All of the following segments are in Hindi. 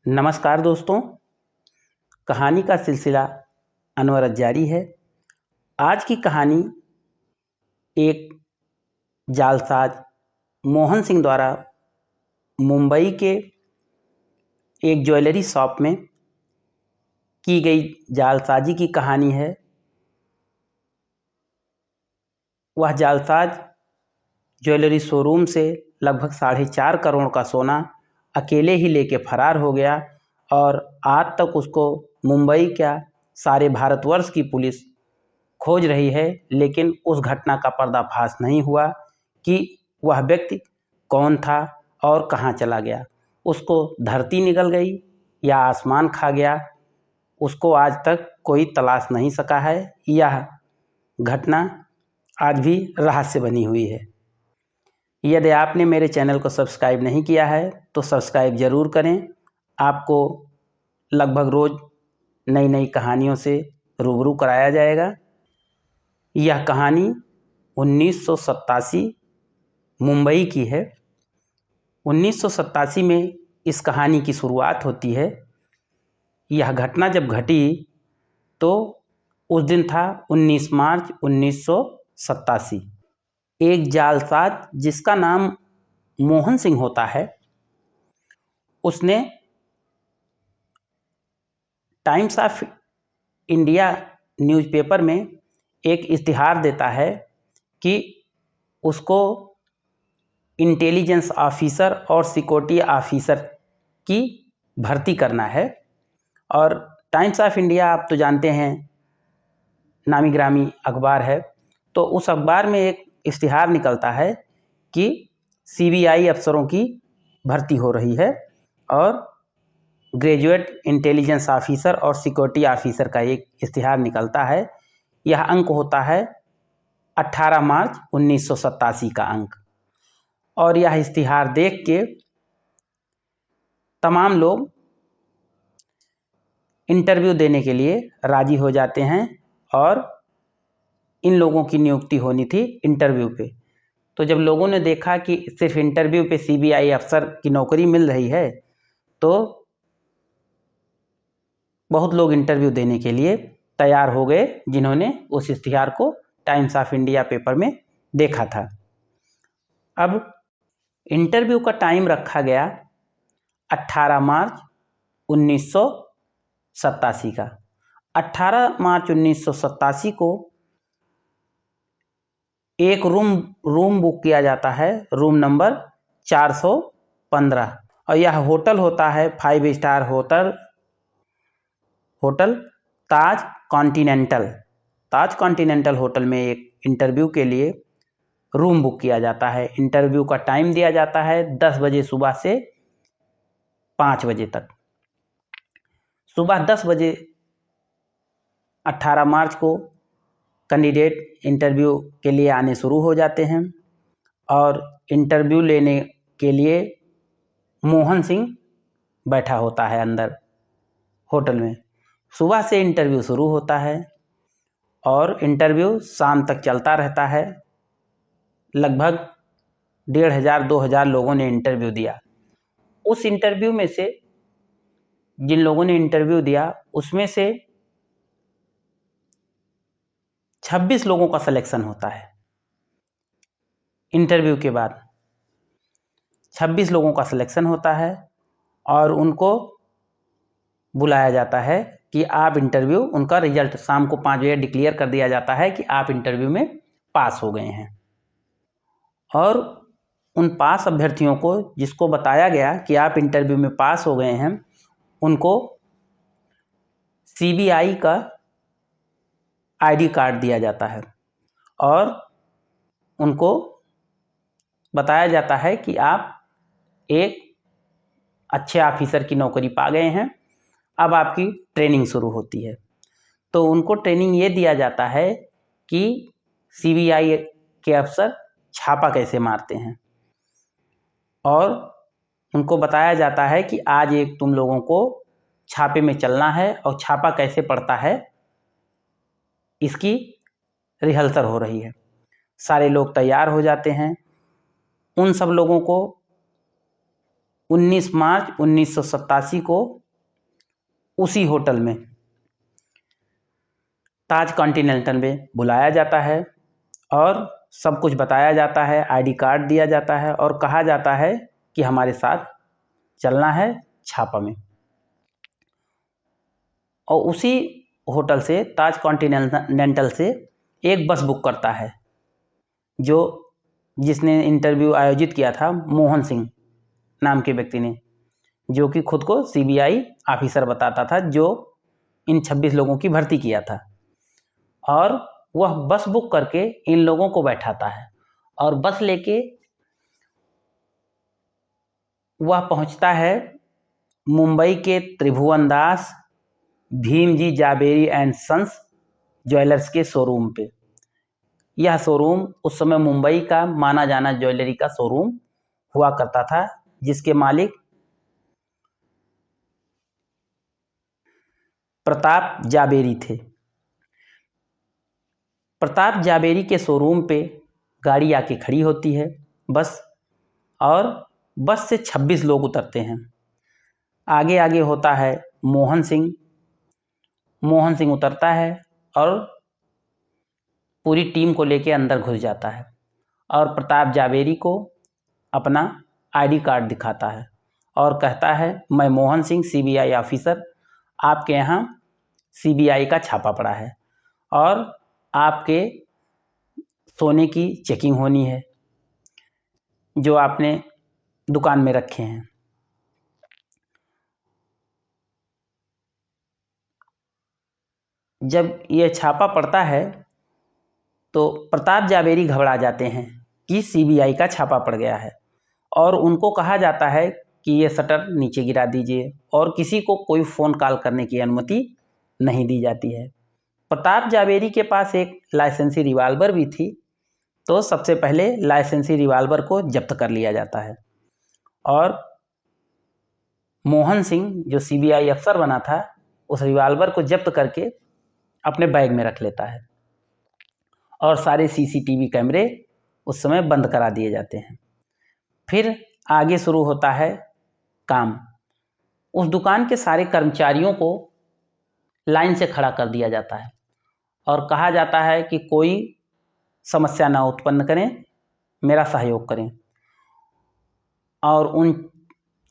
नमस्कार दोस्तों, कहानी का सिलसिला अनवरत जारी है। आज की कहानी एक जालसाज मोहन सिंह द्वारा मुंबई के एक ज्वेलरी शॉप में की गई जालसाजी की कहानी है। वह जालसाज ज्वेलरी शोरूम से लगभग 4.5 करोड़ का सोना अकेले ही लेके फरार हो गया और आज तक उसको मुंबई क्या सारे भारतवर्ष की पुलिस खोज रही है, लेकिन उस घटना का पर्दाफाश नहीं हुआ कि वह व्यक्ति कौन था और कहाँ चला गया। उसको धरती निगल गई या आसमान खा गया, उसको आज तक कोई तलाश नहीं सका है। यह घटना आज भी रहस्य बनी हुई है। यदि आपने मेरे चैनल को सब्सक्राइब नहीं किया है तो सब्सक्राइब ज़रूर करें। आपको लगभग रोज़ नई नई कहानियों से रूबरू कराया जाएगा। यह कहानी 1987 मुंबई की है। 1987 में इस कहानी की शुरुआत होती है। यह घटना जब घटी तो उस दिन था 19 मार्च 1987। एक जालसाज जिसका नाम मोहन सिंह होता है, उसने टाइम्स ऑफ इंडिया न्यूज़पेपर में एक इश्तिहार देता है कि उसको इंटेलिजेंस ऑफिसर और सिक्योरिटी ऑफिसर की भर्ती करना है। और टाइम्स ऑफ इंडिया आप तो जानते हैं, नामी ग्रामी अखबार है। तो उस अखबार में एक इश्तिहार निकलता है कि सीबीआई अफसरों की भर्ती हो रही है और ग्रेजुएट इंटेलिजेंस ऑफिसर और सिक्योरिटी ऑफिसर का एक इश्तिहार निकलता है। यह अंक होता है 18 मार्च 1987 का अंक। और यह इश्तिहार देख के तमाम लोग इंटरव्यू देने के लिए राजी हो जाते हैं और इन लोगों की नियुक्ति होनी थी इंटरव्यू पे। तो जब लोगों ने देखा कि सिर्फ इंटरव्यू पे सीबीआई अफसर की नौकरी मिल रही है, तो बहुत लोग इंटरव्यू देने के लिए तैयार हो गए, जिन्होंने उस इश्तिहार को टाइम्स ऑफ इंडिया पेपर में देखा था। अब इंटरव्यू का टाइम रखा गया 18 मार्च 1987 का। 18 मार्च 1987 को एक रूम बुक किया जाता है, रूम नंबर 415। और यह होटल होता है 5 स्टार होटल ताज कॉन्टिनेंटल होटल में एक इंटरव्यू के लिए रूम बुक किया जाता है। इंटरव्यू का टाइम दिया जाता है 10 बजे सुबह से 5 बजे तक। सुबह 10 बजे 18 मार्च को कैंडिडेट इंटरव्यू के लिए आने शुरू हो जाते हैं और इंटरव्यू लेने के लिए मोहन सिंह बैठा होता है अंदर होटल में। सुबह से इंटरव्यू शुरू होता है और इंटरव्यू शाम तक चलता रहता है। लगभग 1500-2000 लोगों ने इंटरव्यू दिया। उस इंटरव्यू में से जिन लोगों ने इंटरव्यू दिया, उसमें से 26 लोगों का सिलेक्शन होता है। इंटरव्यू के बाद 26 लोगों का सिलेक्शन होता है और उनको बुलाया जाता है कि आप इंटरव्यू, उनका रिजल्ट शाम को 5 बजे डिक्लेयर कर दिया जाता है कि आप इंटरव्यू में पास हो गए हैं। और उन पास अभ्यर्थियों को, जिसको बताया गया कि आप इंटरव्यू में पास हो गए हैं, उनको सीबीआई का आईडी कार्ड दिया जाता है और उनको बताया जाता है कि आप एक अच्छे ऑफिसर की नौकरी पा गए हैं, अब आपकी ट्रेनिंग शुरू होती है। तो उनको ट्रेनिंग ये दिया जाता है कि सीबीआई के अफसर छापा कैसे मारते हैं, और उनको बताया जाता है कि आज एक तुम लोगों को छापे में चलना है और छापा कैसे पड़ता है इसकी रिहर्सल हो रही है। सारे लोग तैयार हो जाते हैं। उन सब लोगों को 19 मार्च 1987 को उसी होटल में ताज कॉन्टिनेंटल में बुलाया जाता है और सब कुछ बताया जाता है, आईडी कार्ड दिया जाता है और कहा जाता है कि हमारे साथ चलना है छापा में। और उसी होटल से ताज कॉन्टिनेंटल से एक बस बुक करता है, जिसने इंटरव्यू आयोजित किया था मोहन सिंह नाम के व्यक्ति ने, जो कि खुद को सीबीआई ऑफिसर बताता था, जो इन 26 लोगों की भर्ती किया था। और वह बस बुक करके इन लोगों को बैठाता है और बस लेके वह पहुंचता है मुंबई के Tribhuvandas Bhimji Zaveri and sons jewellers के शोरूम पे। यह शोरूम उस समय मुंबई का माना जाना ज्वेलरी का शोरूम हुआ करता था, जिसके मालिक प्रताप जावेरी थे। प्रताप जावेरी के शोरूम पे गाड़ी आके खड़ी होती है बस, और बस से 26 लोग उतरते हैं। आगे आगे होता है मोहन सिंह। मोहन सिंह उतरता है और पूरी टीम को लेके अंदर घुस जाता है और प्रताप जावेरी को अपना आईडी कार्ड दिखाता है और कहता है, मैं मोहन सिंह सीबीआई ऑफिसर, आपके यहाँ सीबीआई का छापा पड़ा है और आपके सोने की चेकिंग होनी है जो आपने दुकान में रखे हैं। जब यह छापा पड़ता है तो प्रताप जावेरी घबरा जाते हैं कि सीबीआई का छापा पड़ गया है और उनको कहा जाता है कि ये शटर नीचे गिरा दीजिए और किसी को कोई फ़ोन कॉल करने की अनुमति नहीं दी जाती है। प्रताप जावेरी के पास एक लाइसेंसी रिवाल्वर भी थी, तो सबसे पहले लाइसेंसी रिवाल्वर को जब्त कर लिया जाता है और मोहन सिंह जो सीबीआई अफसर बना था उस रिवाल्वर को जब्त करके अपने बैग में रख लेता है और सारे सीसीटीवी कैमरे उस समय बंद करा दिए जाते हैं। फिर आगे शुरू होता है काम। उस दुकान के सारे कर्मचारियों को लाइन से खड़ा कर दिया जाता है और कहा जाता है कि कोई समस्या ना उत्पन्न करें, मेरा सहयोग करें। और उन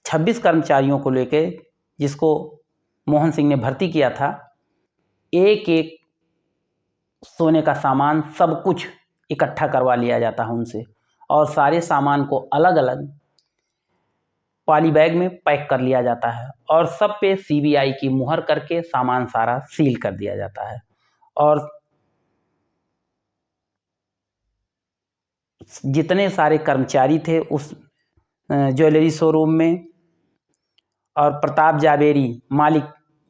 26 कर्मचारियों को लेके जिसको मोहन सिंह ने भर्ती किया था, एक एक सोने का सामान सब कुछ इकट्ठा करवा लिया जाता है उनसे और सारे सामान को अलग अलग पॉली बैग में पैक कर लिया जाता है और सब पे सीबीआई की मुहर करके सामान सारा सील कर दिया जाता है। और जितने सारे कर्मचारी थे उस ज्वेलरी शोरूम में और प्रताप जावेरी मालिक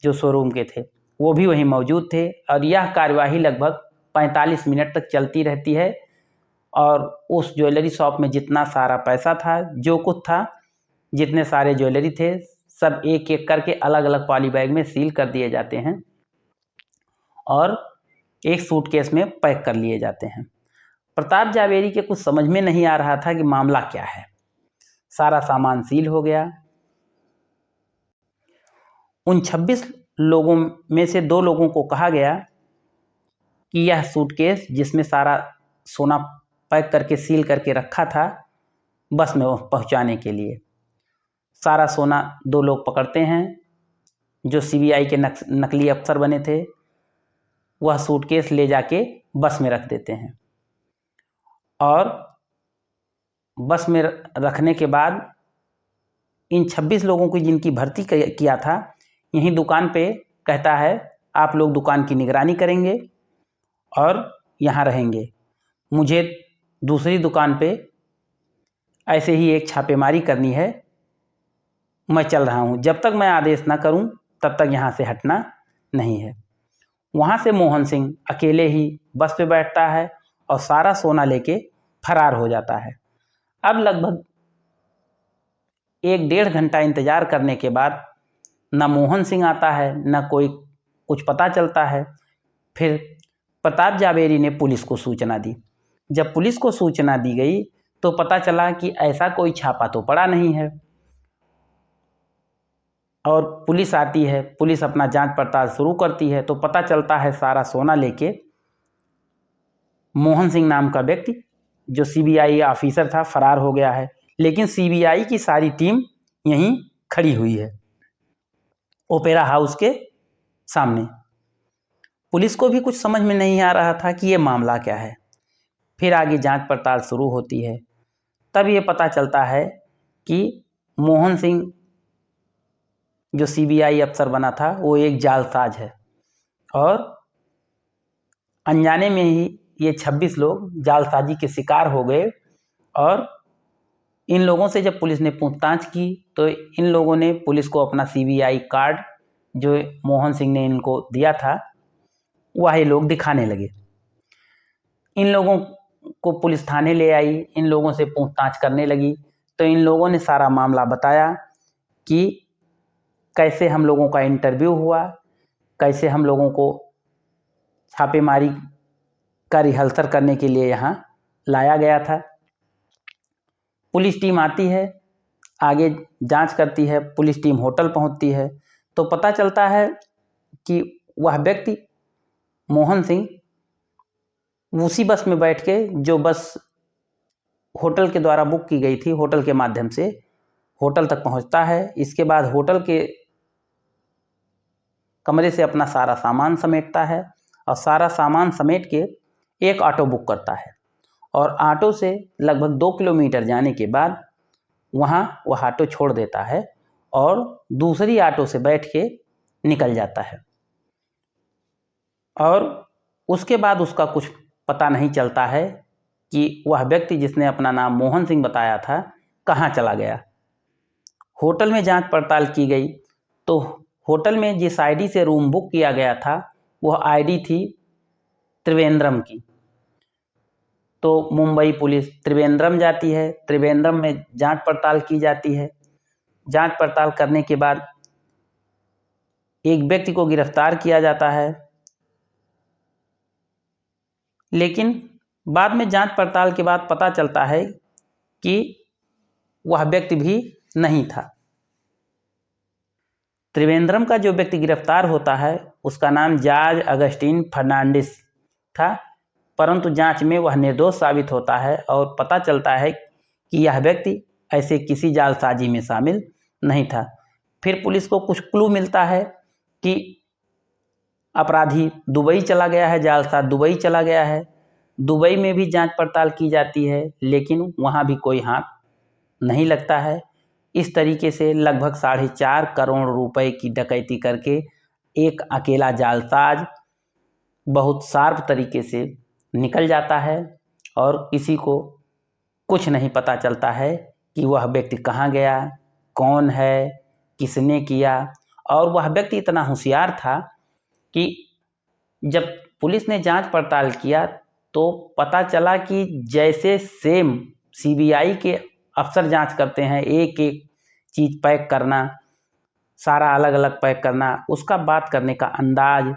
जो शोरूम के थे वो भी वहीं मौजूद थे और यह कार्यवाही लगभग 45 मिनट तक चलती रहती है। और उस ज्वेलरी शॉप में जितना सारा पैसा था, जो कुछ था, जितने सारे ज्वेलरी थे, सब एक एक करके अलग अलग पॉली बैग में सील कर दिए जाते हैं और एक सूटकेस में पैक कर लिए जाते हैं। प्रताप जावेरी के कुछ समझ में नहीं आ रहा था कि मामला क्या है। सारा सामान सील हो गया। उन 26 लोगों में से 2 लोगों को कहा गया कि यह सूटकेस जिसमें सारा सोना पैक करके सील करके रखा था बस में पहुंचाने के लिए। सारा सोना 2 लोग पकड़ते हैं जो सीबीआई के नकली अफसर बने थे। वह सूटकेस ले जाके बस में रख देते हैं और बस में रखने के बाद इन 26 लोगों को जिनकी भर्ती किया था, यहीं दुकान पे कहता है, आप लोग दुकान की निगरानी करेंगे और यहाँ रहेंगे। मुझे दूसरी दुकान पे ऐसे ही एक छापेमारी करनी है, मैं चल रहा हूँ। जब तक मैं आदेश ना करूँ तब तक यहाँ से हटना नहीं है। वहाँ से मोहन सिंह अकेले ही बस पे बैठता है और सारा सोना लेके फरार हो जाता है। अब लगभग 1-1.5 घंटा इंतज़ार करने के बाद न मोहन सिंह आता है, न कोई कुछ पता चलता है। फिर प्रताप जावेरी ने पुलिस को सूचना दी। जब पुलिस को सूचना दी गई तो पता चला कि ऐसा कोई छापा तो पड़ा नहीं है। और पुलिस आती है, पुलिस अपना जांच पड़ताल शुरू करती है तो पता चलता है सारा सोना लेके मोहन सिंह नाम का व्यक्ति जो सीबीआई ऑफिसर था फरार हो गया है। लेकिन सीबीआई की सारी टीम यहीं खड़ी हुई है ओपेरा हाउस के सामने। पुलिस को भी कुछ समझ में नहीं आ रहा था कि ये मामला क्या है। फिर आगे जांच पड़ताल शुरू होती है, तब ये पता चलता है कि मोहन सिंह जो सीबीआई अफसर बना था वो एक जालसाज है और अनजाने में ही ये 26 लोग जालसाजी के शिकार हो गए। और इन लोगों से जब पुलिस ने पूछताछ की तो इन लोगों ने पुलिस को अपना सीबीआई कार्ड जो मोहन सिंह ने इनको दिया था वह ये लोग दिखाने लगे। इन लोगों को पुलिस थाने ले आई, इन लोगों से पूछताछ करने लगी तो इन लोगों ने सारा मामला बताया कि कैसे हम लोगों का इंटरव्यू हुआ, कैसे हम लोगों को छापेमारी का रिहर्सल करने के लिए यहाँ लाया गया था। पुलिस टीम आती है, आगे जांच करती है, पुलिस टीम होटल पहुंचती है तो पता चलता है कि वह व्यक्ति मोहन सिंह उसी बस में बैठ के जो बस होटल के द्वारा बुक की गई थी, होटल के माध्यम से होटल तक पहुंचता है। इसके बाद होटल के कमरे से अपना सारा सामान समेटता है और सारा सामान समेट के एक ऑटो बुक करता है और ऑटो से लगभग 2 किलोमीटर जाने के बाद वहाँ वह ऑटो छोड़ देता है और दूसरी ऑटो से बैठ के निकल जाता है। और उसके बाद उसका कुछ पता नहीं चलता है कि वह व्यक्ति जिसने अपना नाम मोहन सिंह बताया था कहाँ चला गया। होटल में जांच पड़ताल की गई तो होटल में जिस आईडी से रूम बुक किया गया था वह आईडी थी त्रिवेंद्रम की। तो मुंबई पुलिस त्रिवेंद्रम जाती है, त्रिवेंद्रम में जांच पड़ताल की जाती है। जांच पड़ताल करने के बाद एक व्यक्ति को गिरफ्तार किया जाता है, लेकिन बाद में जांच पड़ताल के बाद पता चलता है कि वह व्यक्ति भी नहीं था। त्रिवेंद्रम का जो व्यक्ति गिरफ्तार होता है उसका नाम जॉर्ज अगस्टिन फर्नांडिस था, परंतु जांच में वह निर्दोष साबित होता है और पता चलता है कि यह व्यक्ति ऐसे किसी जालसाजी में शामिल नहीं था। फिर पुलिस को कुछ क्लू मिलता है कि अपराधी दुबई चला गया है, जालसाज दुबई चला गया है। दुबई में भी जांच पड़ताल की जाती है लेकिन वहाँ भी कोई हाथ नहीं लगता है। इस तरीके से लगभग 4.5 करोड़ रुपए की डकैती करके एक अकेला जालसाज बहुत शार्प तरीके से निकल जाता है और किसी को कुछ नहीं पता चलता है कि वह व्यक्ति कहाँ गया, कौन है, किसने किया। और वह व्यक्ति इतना होशियार था कि जब पुलिस ने जांच पड़ताल किया तो पता चला कि जैसे सेम सीबीआई के अफसर जांच करते हैं, एक एक चीज़ पैक करना, सारा अलग अलग पैक करना, उसका बात करने का अंदाज,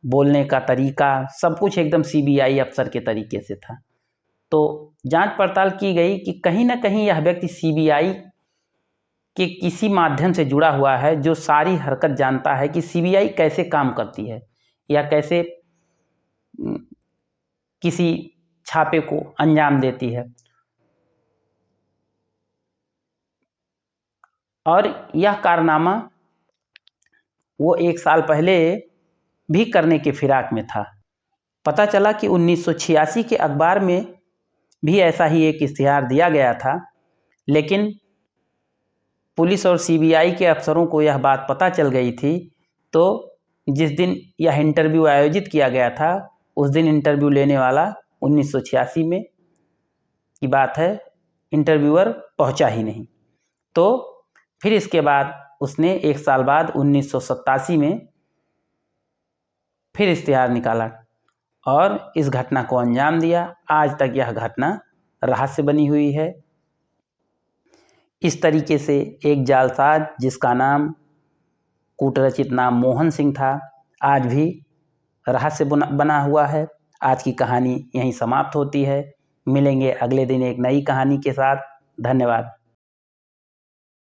बोलने का तरीका, सब कुछ एकदम सीबीआई अफसर के तरीके से था। तो जांच पड़ताल की गई कि कहीं ना कहीं यह व्यक्ति सीबीआई के किसी माध्यम से जुड़ा हुआ है, जो सारी हरकत जानता है कि सीबीआई कैसे काम करती है या कैसे किसी छापे को अंजाम देती है। और यह कारनामा वो 1 साल पहले भी करने के फिराक में था। पता चला कि 1986 के अखबार में भी ऐसा ही एक इश्तिहार दिया गया था, लेकिन पुलिस और सीबीआई के अफसरों को यह बात पता चल गई थी। तो जिस दिन यह इंटरव्यू आयोजित किया गया था उस दिन इंटरव्यू लेने वाला 1986 में की बात है, इंटरव्यूअर पहुंचा ही नहीं। तो फिर इसके बाद उसने 1 साल बाद 1987 में फिर इश्तिहार निकाला और इस घटना को अंजाम दिया। आज तक यह घटना रहस्य बनी हुई है। इस तरीके से एक जालसाज जिसका नाम कूटरचित नाम मोहन सिंह था, आज भी रहस्य बना हुआ है। आज की कहानी यहीं समाप्त होती है। मिलेंगे अगले दिन एक नई कहानी के साथ। धन्यवाद।